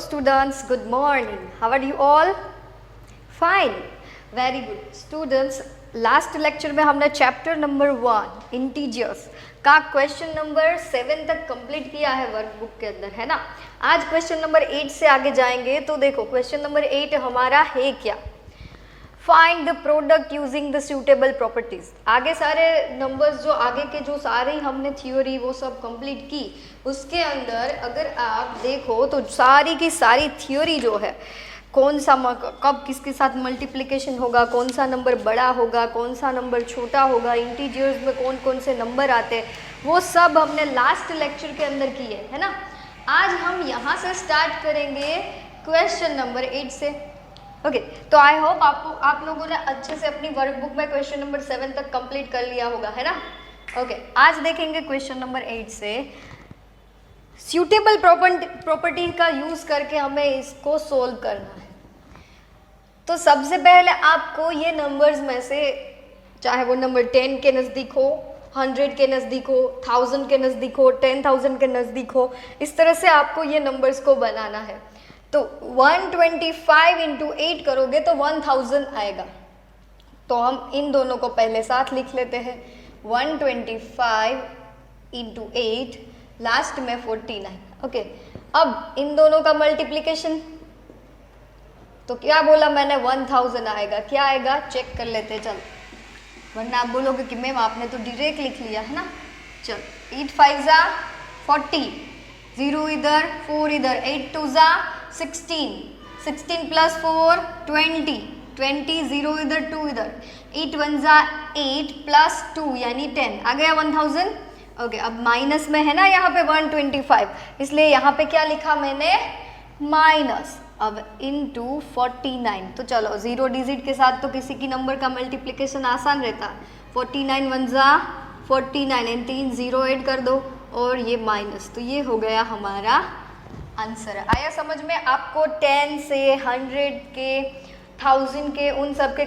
students, good morning. How are you all? Fine. Very good. Students, last lecture में हमने chapter number 1 integers का question number 7 तक complete किया है workbook के अंदर, है ना। आज क्वेश्चन नंबर 8 से आगे जाएंगे। तो देखो क्वेश्चन नंबर 8 हमारा है क्या, find the product using the suitable properties. आगे सारे नंबर्स जो आगे के जो सारे हमने थ्योरी वो सब कंप्लीट की, उसके अंदर अगर आप देखो तो सारी की सारी थ्योरी जो है, कौन सा कब किसके साथ मल्टीप्लिकेशन होगा, कौन सा नंबर बड़ा होगा, कौन सा नंबर छोटा होगा, इंटीजर्स में कौन कौन से नंबर आते हैं, वो सब हमने लास्ट लेक्चर के अंदर किए, है ना। आज हम यहाँ से स्टार्ट करेंगे क्वेश्चन नंबर 8 से। ओके, तो आई होप आप लोगों ने अच्छे से अपनी वर्कबुक में क्वेश्चन नंबर 7 तक कंप्लीट कर लिया होगा, है ना। ओके, आज देखेंगे क्वेश्चन नंबर 8 से सूटेबल प्रॉपर्टी का यूज करके हमें इसको सोल्व करना है। तो सबसे पहले आपको ये नंबर्स में से, चाहे वो नंबर 10 के नज़दीक हो, 100 के नज़दीक हो, 1000 के नज़दीक हो, 10,000 के नज़दीक हो, इस तरह से आपको ये नंबर्स को बनाना है। तो 125 इंटू 8 करोगे तो 1000 आएगा। तो हम इन दोनों को पहले साथ लिख लेते हैं। 125 इंटू 8, लास्ट में 49। ओके, अब इन दोनों का मल्टीप्लिकेशन, तो क्या बोला मैंने, 1000 आएगा। क्या आएगा चेक कर लेते चल, वरना आप बोलोगे कि मैम आपने तो डायरेक्ट लिख लिया, है ना। चल, 8 5 जा 40, 0 इधर, 4 इधर, 8 2 जा 16, 16 प्लस 4 20, 20 0 इधर 2 इधर, 8 1 जा 8 प्लस 2 यानी 10, आ गया 1000। ओके, अब माइनस में है ना यहाँ पे 125, इसलिए यहाँ पे क्या लिखा मैंने, माइनस। अब इनटू 49। तो चलो 0 डिजिट के साथ तो किसी की नंबर का मल्टीप्लिकेशन आसान रहता। 49 1 जा 49 एंड 3 0 ऐड कर दो और ये माइनस, तो ये हो गया हमारा आंसर। आया समझ में आपको? 10 से 100 के 1000 के उन सब के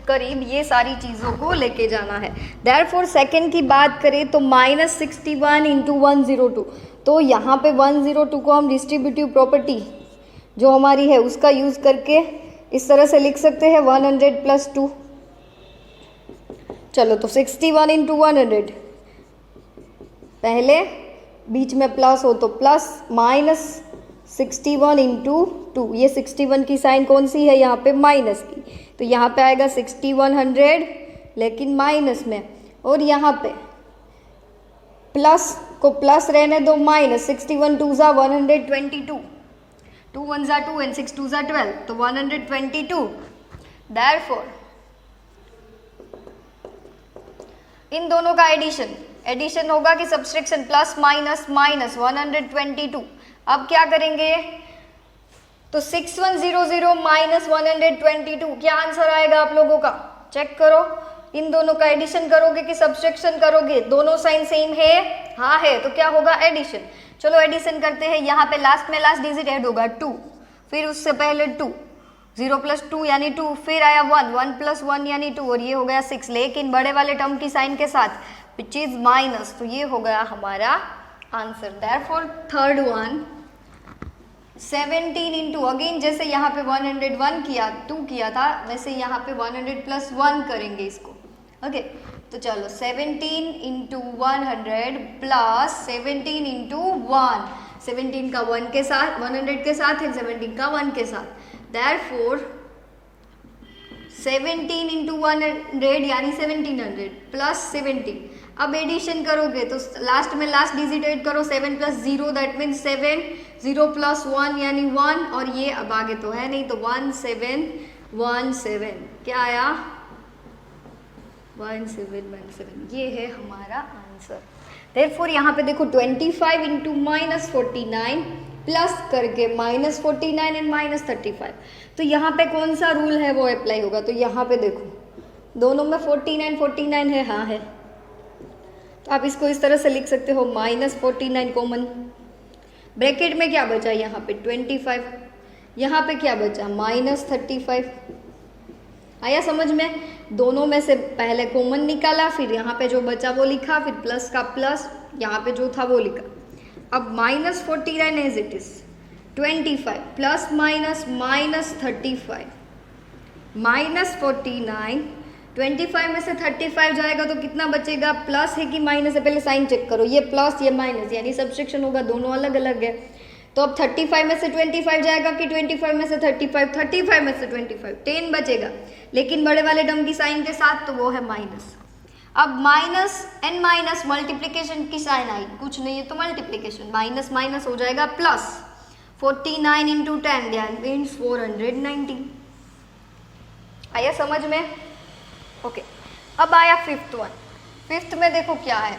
करीब ये सारी चीज़ों को लेके जाना है। देयरफॉर सेकंड की बात करें तो -61 इंटू 102, तो यहाँ पे 102 को हम डिस्ट्रीब्यूटिव प्रॉपर्टी जो हमारी है उसका यूज़ करके इस तरह से लिख सकते हैं 100 प्लस 2। चलो, तो 61 इंटू 100, पहले बीच में प्लस हो तो प्लस, माइनस 61 इंटू 2, ये 61 की साइन कौन सी है यहाँ पे, माइनस की, तो यहाँ पे आएगा 6100 लेकिन माइनस में, और यहाँ पे प्लस को प्लस रहने दो, माइनस 61 2 जा 122, 2 1 जा 2 एंड 6 2 जा 12, तो 122। देयरफॉर इन दोनों का एडिशन होगा कि सब्सट्रैक्शन, प्लस माइनस माइनस 122। अब क्या करेंगे, तो 6100 माइनस 122, क्या आंसर आएगा आप लोगों का, चेक करो। इन दोनों का एडिशन करोगे कि सब्सट्रैक्शन करोगे, दोनों साइन सेम है, हाँ है, तो क्या होगा, एडिशन। चलो एडिशन करते हैं। यहाँ पे लास्ट में लास्ट डिजिट ऐड होगा 2, फिर उससे पहले 2, 0 प्लस 2 यानी 2, फिर आया 1, 1 प्लस 1 यानी 2, और ये हो गया 6, लेकिन बड़े वाले टर्म की साइन के साथ विच इज माइनस, तो ये हो गया हमारा answer. Therefore third one 17 into, again जैसे यहाँ पे 101 किया 2 किया था, वैसे यहाँ पे 100 प्लस 1 करेंगे इसको। ओके, तो चलो 17 इंटू 100 प्लस 17 इंटू 1, 17 का 1 के साथ, 100 के साथ है, 17 का 1 के साथ। देयरफॉर 17 इंटू 100 यानी 1700 प्लस 17। अब एडिशन करोगे तो लास्ट में लास्ट डिजिट ऐड करो, 7 प्लस 0 दैट मीन्स 7, 0 प्लस 1 यानी 1, और ये अब आगे तो है नहीं, तो 1717, क्या आया, 1717, ये है हमारा आंसर। देयरफॉर यहाँ पे देखो 25 इंटू -49 प्लस करके -49 एंड -35, तो यहाँ पे कौन सा रूल है वो अप्लाई होगा। तो यहाँ पे देखो दोनों में 49 है, हाँ है, तो आप इसको इस तरह से लिख सकते हो, -49 कॉमन, ब्रैकेट में क्या बचा यहाँ पे 25, यहाँ पे क्या बचा -35। आया समझ में? दोनों में से पहले कॉमन निकाला, फिर यहाँ पे जो बचा वो लिखा, फिर प्लस का प्लस, यहाँ पे जो था वो लिखा। अब -49 as it is, 25 plus minus minus 35 minus 49, 25 में से 35 जाएगा तो कितना बचेगा, प्लस है कि माइनस है, पहले साइन चेक करो, ये प्लस ये माइनस, यानी सब्सट्रैक्शन होगा, दोनों अलग अलग है। तो अब 35 में से 25 जाएगा कि 25 में से 35, 35 में से 25, 10 बचेगा, लेकिन बड़े वाले टर्म की साइन के साथ, तो वो है माइनस। अब माइनस एन माइनस मल्टीप्लीकेशन की साइन आई, कुछ नहीं है तो मल्टीप्लीकेशन, माइनस माइनस हो जाएगा प्लस, 49 इंटू 10 दैट मीन्स 490। आया समझ में? ओके अब आया फिफ्थ वन। फिफ्थ में देखो क्या है,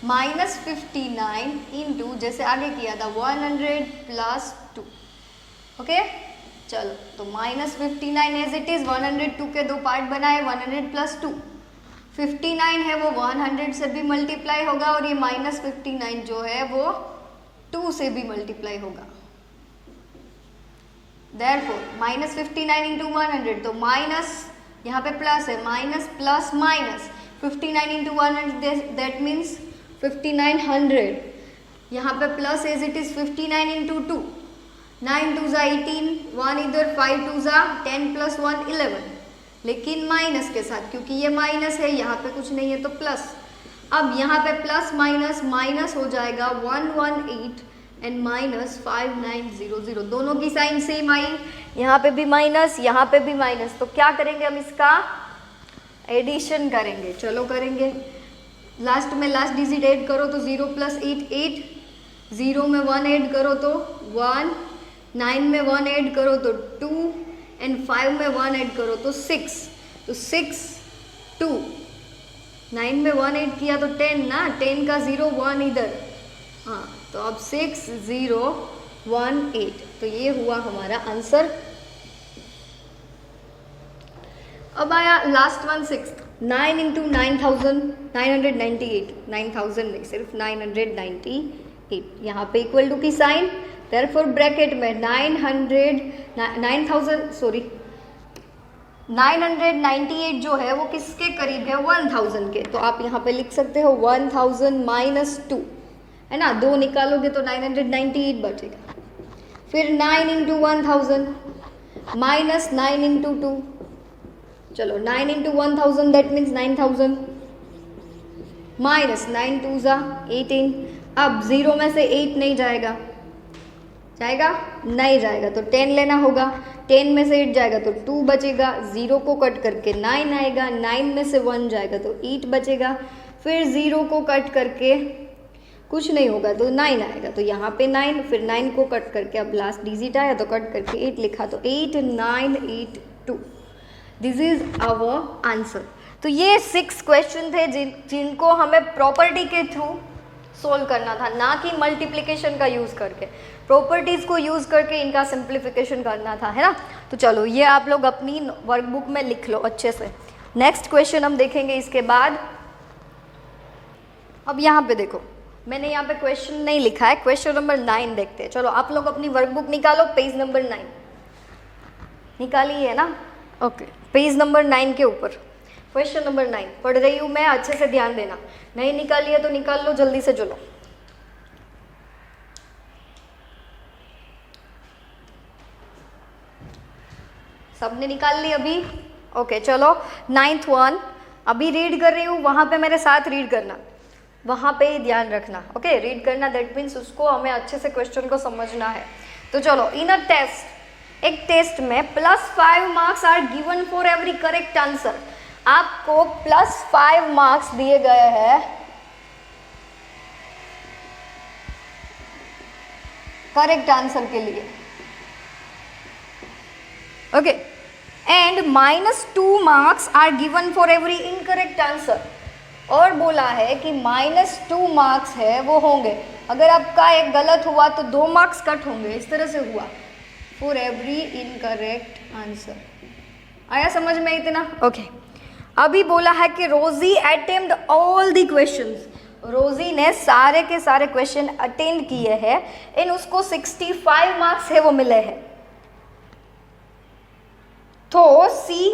-59 इंटू, जैसे आगे किया था 100 प्लस 2। ओके चलो, तो -59 एज इट इज, 102 के दो पार्ट बनाए, 100 प्लस 2, 59 है वो 100 से भी मल्टीप्लाई होगा, और ये -59 जो है वो 2 से भी मल्टीप्लाई होगा। Therefore -59 इंटू 100, तो माइनस यहाँ पे प्लस है, minus plus minus, 59 into 100 that means 5900, यहाँ पे plus as it is 59 into 2, 9 2 ज़ा 18, 1 इधर, 5 2 ज़ा 10 प्लस 1 11, लेकिन माइनस के साथ, क्योंकि ये माइनस है, यहाँ पे कुछ नहीं है तो प्लस। अब यहाँ पे प्लस माइनस माइनस हो जाएगा 118 एंड माइनस 5900, दोनों की साइन सेम आई, यहाँ पे भी माइनस यहाँ पे भी माइनस, तो क्या करेंगे हम, इसका एडिशन करेंगे। चलो करेंगे, लास्ट में लास्ट डिजिट ऐड करो तो 0 प्लस 8 8, 0 में 1 ऐड करो तो 1, 9 में 1 ऐड करो तो 2 एंड 5 में 1 ऐड करो तो 6, तो 6 2, 9 में 1 ऐड किया तो 10 ना, 10 का 0 1 इधर, हाँ तो अब 6018, तो ये हुआ हमारा आंसर। अब आया लास्ट वन, 6, 9 इंटू 9,998, 9000 नहीं, सिर्फ 998, यहाँ पे इक्वल टू की साइन, देयरफॉर ब्रैकेट में 998 जो है वो किसके करीब है, 1000 के, तो आप यहाँ पे लिख सकते हो 1000 माइनस 2, है ना, 2 निकालोगे तो 998 बचेगा। फिर 9 इंटू 1000 माइनस 9 इंटू 2, चलो 9 इंटू 1000 दैट मीन्स 9000, माइनस 9 2 ज़ा 18, अब 0 में से 8 नहीं जाएगा, जाएगा नहीं जाएगा, तो 10 लेना होगा, 10 में से 8 जाएगा तो 2 बचेगा, 0 को कट करके 9 आएगा, 9 में से 1 जाएगा तो 8 बचेगा, फिर 0 को कट करके कुछ नहीं होगा तो 9 आएगा, तो यहाँ पे 9, फिर 9 को कट करके अब लास्ट डिजिट आया तो कट करके 8 लिखा, तो 8982, दिस इज आवर आंसर। तो ये 6 क्वेश्चन थे जिनको हमें प्रॉपर्टी के थ्रू सोल्व करना था, ना कि मल्टीप्लिकेशन का यूज़ करके, प्रॉपर्टीज़ को यूज़ करके इनका सिंप्लीफिकेशन करना था, है ना। तो चलो ये आप लोग अपनी वर्कबुक में लिख लो अच्छे से। नेक्स्ट क्वेश्चन हम देखेंगे इसके बाद। अब यहाँ पे देखो, मैंने यहाँ पे क्वेश्चन नहीं लिखा है, क्वेश्चन नंबर 9 देखते हैं। चलो आप लोग अपनी वर्कबुक निकालो, पेज नंबर 9 निकाली है ना, ओके, पेज नंबर 9 के ऊपर क्वेश्चन नंबर 9 पढ़ रही हूँ मैं, अच्छे से ध्यान देना, नहीं निकाली है तो निकाल लो जल्दी से। चलो सबने निकाल ली अभी, ओके चलो 9th वन अभी रीड कर रही हूँ, वहाँ पे मेरे साथ रीड करना, वहाँ पे ही ध्यान रखना, ओके रीड करना, दैट मीन्स उसको हमें अच्छे से क्वेश्चन को समझना है। तो चलो, इन अ टेस्ट, एक टेस्ट में +5 marks are given for every correct answer. आपको +5 मार्क्स दिए गए हैं करेक्ट आंसर के लिए, okay, and -2 marks are given for every incorrect answer. और बोला है कि -2 मार्क्स है वो होंगे, अगर आपका एक गलत हुआ तो 2 मार्क्स कट होंगे, इस तरह से हुआ, फॉर एवरी इनकरेक्ट आंसर। आया समझ में इतना, ओके। अभी बोला है कि रोजी अटेम्प्ट ऑल द क्वेश्चंस, रोजी ने सारे के सारे क्वेश्चन अटेंड किए हैं, इन उसको 65 मार्क्स है वो मिले हैं। तो सी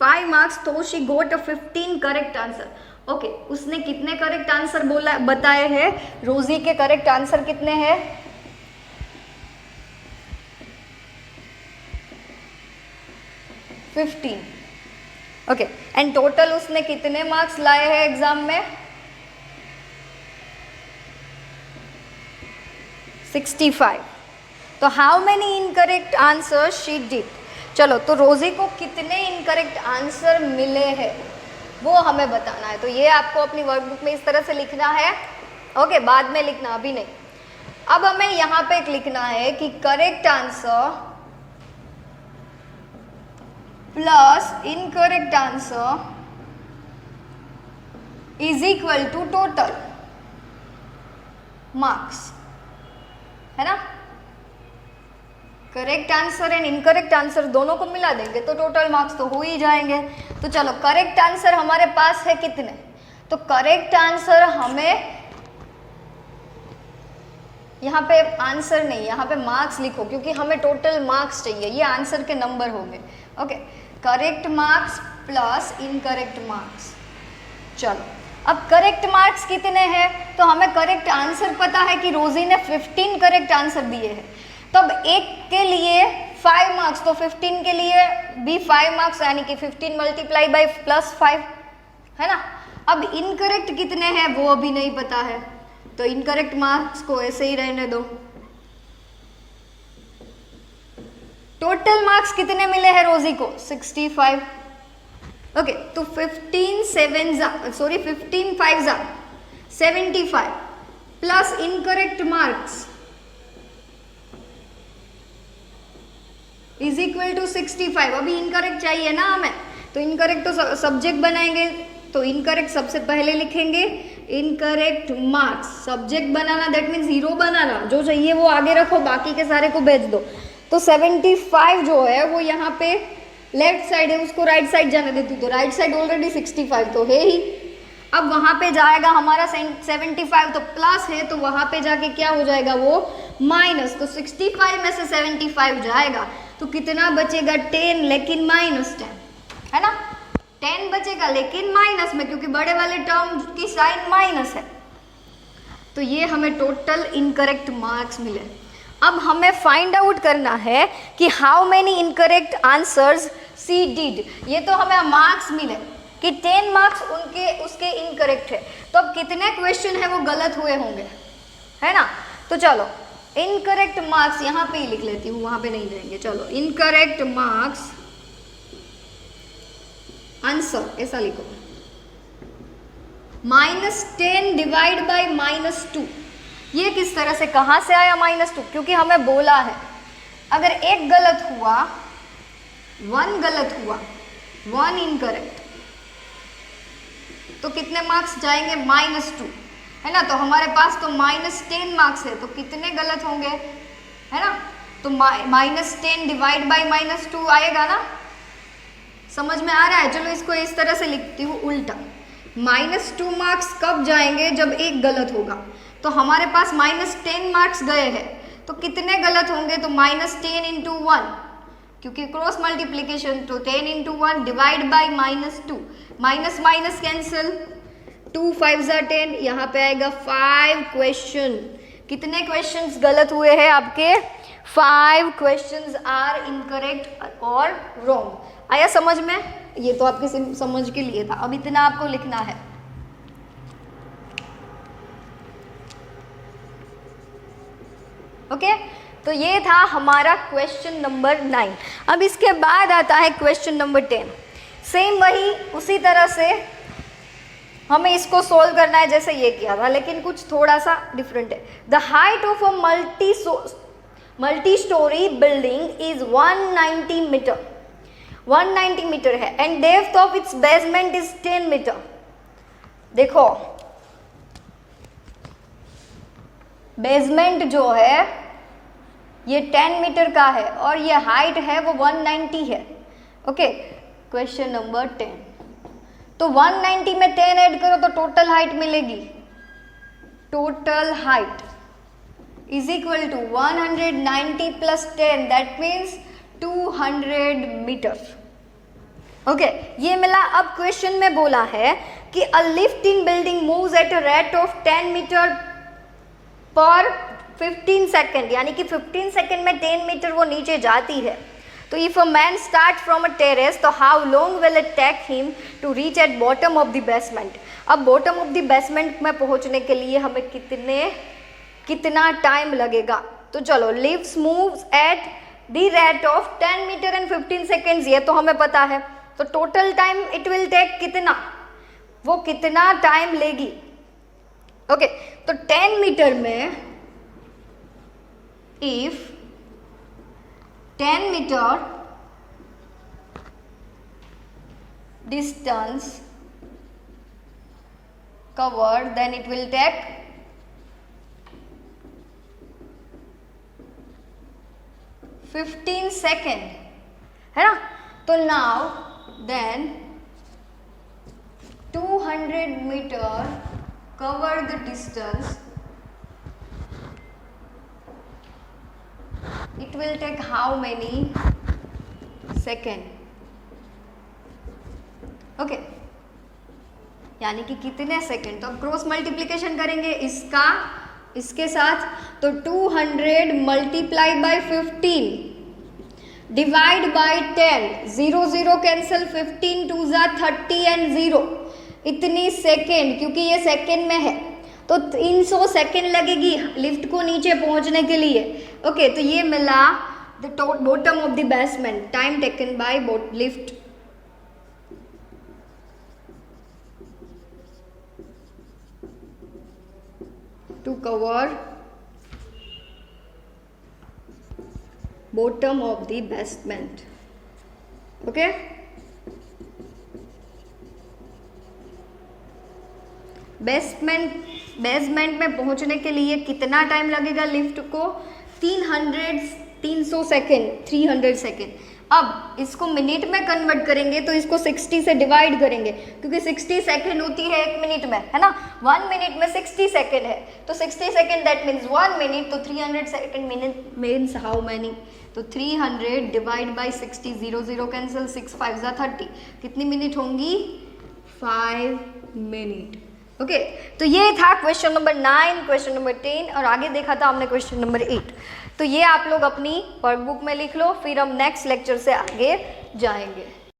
5 मार्क्स, तो she got 15 correct answer. Okay, उसने कितने करेक्ट आंसर बोला बताए हैं, रोजी के करेक्ट आंसर कितने हैं 15। ओके, एंड टोटल उसने कितने मार्क्स लाए हैं एग्जाम में? 65। तो how many incorrect answer she did? चलो, तो रोजी को कितने इनकरेक्ट आंसर मिले हैं वो हमें बताना है। तो ये आपको अपनी वर्कबुक में इस तरह से लिखना है। ओके, बाद में लिखना, अभी नहीं। अब हमें यहाँ पे एक लिखना है कि correct answer plus incorrect answer is equal to total marks, है ना? Correct answer and incorrect answer दोनों को मिला देंगे तो टोटल मार्क्स तो हो ही जाएंगे। तो चलो, करेक्ट आंसर हमारे पास है कितने? तो करेक्ट आंसर हमें यहाँ पे आंसर नहीं, यहाँ पे मार्क्स लिखो क्योंकि हमें टोटल मार्क्स चाहिए, ये आंसर के नंबर होंगे। Okay, correct marks plus incorrect marks. चलो, अब करेक्ट मार्क्स कितने हैं? तो हमें करेक्ट आंसर पता है कि रोजी ने 15 करेक्ट आंसर दिए हैं। तो अब एक के लिए 5 मार्क्स, तो 15 के लिए भी 5 मार्क्स, यानी कि 15 मल्टीप्लाई बाई प्लस 5, है ना? अब इनकरेक्ट कितने हैं वो अभी नहीं पता है, तो इनकरेक्ट मार्क्स को ऐसे ही रहने दो। टोटल मार्क्स कितने मिले हैं रोजी को? 65। ओके, तो 15 5 जा 75 plus incorrect marks is equal to 65। अभी इनकरेक्ट चाहिए ना हमें, तो इनकरेक्ट तो सब्जेक्ट बनाएंगे, तो इनकरेक्ट सबसे पहले लिखेंगे। Incorrect marks subject banana, that means 0 बनाना, जो चाहिए वो आगे रखो, बाकी के सारे को भेज दो। तो 75 जो है वो यहाँ पे लेफ्ट साइड है, उसको राइट साइड जाने देती हूँ, तो राइट साइड ऑलरेडी 65 तो है ही। अब वहाँ पे जाएगा हमारा 75, तो प्लस है तो वहाँ पे जाके क्या हो जाएगा वो माइनस। तो 65 में से 75 जाएगा तो कितना बचेगा? 10, लेकिन -10, है ना? 10 बचेगा लेकिन माइनस में, क्योंकि बड़े वाले टर्म की साइन माइनस है। तो ये हमें टोटल इनकरेक्ट मार्क्स मिले। अब हमें फाइंड आउट करना है कि how many incorrect answers she did. ये तो हमें मार्क्स मिले कि 10 मार्क्स उसके इनकरेक्ट है, तो अब कितने क्वेश्चन है वो गलत हुए होंगे, है ना? तो चलो, इनकरेक्ट मार्क्स यहाँ पे ही लिख लेती हूँ, वहाँ पे नहीं जाएंगे। चलो, इनकरेक्ट मार्क्स आंसर ऐसा लिखो, -10 डिवाइड बाई -2। ये किस तरह से, कहाँ से आया -2? क्योंकि हमें बोला है अगर एक गलत हुआ, 1 गलत हुआ, 1 इनकरेक्ट, तो कितने मार्क्स जाएंगे? -2, है ना? तो हमारे पास तो -10 मार्क्स है, तो कितने गलत होंगे, है ना? तो -10 डिवाइड बाई -2 आएगा ना? समझ में आ रहा है? चलो, इसको इस तरह से लिखती हूँ उल्टा। -2 मार्क्स कब जाएंगे? जब एक गलत होगा। तो हमारे पास -10 मार्क्स गए हैं, तो कितने गलत होंगे? तो -10 इंटू 1, क्योंकि क्रॉस मल्टीप्लीकेशन, तो 10 into 1 divide by -2, minus minus cancel, 2 5 जा 10, यहाँ पे आएगा 5 क्वेश्चन। कितने क्वेश्चंस गलत हुए हैं आपके? 5 क्वेश्चंस आर इनकरेक्ट और रॉन्ग। आया समझ में? ये तो आपके समझ के लिए था, अब इतना आपको लिखना है। ओके, तो ये था हमारा क्वेश्चन नंबर 9। अब इसके बाद आता है क्वेश्चन नंबर 10। सेम वही उसी तरह से हमें इसको सोल्व करना है जैसे ये किया था, लेकिन कुछ थोड़ा सा डिफरेंट है। The height of a multi storey building is 190 metre, 190 metre है, and depth of its basement is 10 metre. देखो, बेसमेंट जो है ये 10 मीटर का है और ये हाइट है वो 190 है। Okay, question number 10। तो 190 में 10 ऐड करो तो टोटल हाइट मिलेगी। Total height is equal to 190 plus 10, that means 200 meter. Okay, ये मिला। अब क्वेश्चन में बोला है कि a lift in building moves at a rate of 10 meter पर 15 सेकेंड, यानी कि 15 सेकेंड में 10 मीटर वो नीचे जाती है। तो if a man start from a terrace तो how long will it take him to reach at bottom of the basement. अब बॉटम ऑफ द बेसमेंट में पहुंचने के लिए हमें कितना टाइम लगेगा। तो चलो, leaves moves at the rate of 10 meter and 15 seconds, ये तो हमें पता है। तो total time it will take कितना, वो कितना टाइम लेगी। ओके, तो 10 मीटर में if 10 meter distance covered, then it will take 15 second, है ना। तो now then 200 meter cover the distance, it will take how many second? Okay, यानी कि कितने सेकेंड। तो अब क्रॉस मल्टीप्लीकेशन करेंगे इसके साथ, तो 200 multiply by 15 divide by 10, 0 0 cancel, 15 2 जा 30 एंड 0, इतनी सेकेंड, क्योंकि ये सेकेंड में है तो 300 सेकेंड लगेगी लिफ्ट को नीचे पहुंचने के लिए। ओके, तो ये मिला the bottom of the basement, time taken by lift. to cover bottom of the basement. Okay, basement में पहुंचने के लिए कितना टाइम लगेगा लिफ्ट को, 300 सेकेंड, 300 सेकेंड। अब इसको मिनट में कन्वर्ट करेंगे तो इसको 60 से डिवाइड करेंगे, क्योंकि 60 सेकेंड होती है 1 मिनट में, है ना। 1 मिनट में 60 सेकेंड है, तो 60 सेकेंड दैट मीन्स 1 मिनट, तो 300 second minute means how many, तो 300 डिवाइड बाई 60, 0 0 कैंसिल, 6 5 जा 30, कितनी मिनट होंगी, 5 मिनट। ओके, तो ये था क्वेश्चन नंबर 9, क्वेश्चन नंबर 10, और आगे देखा था हमने क्वेश्चन नंबर 8। तो ये आप लोग अपनी वर्कबुक में लिख लो, फिर हम नेक्स्ट लेक्चर से आगे जाएंगे।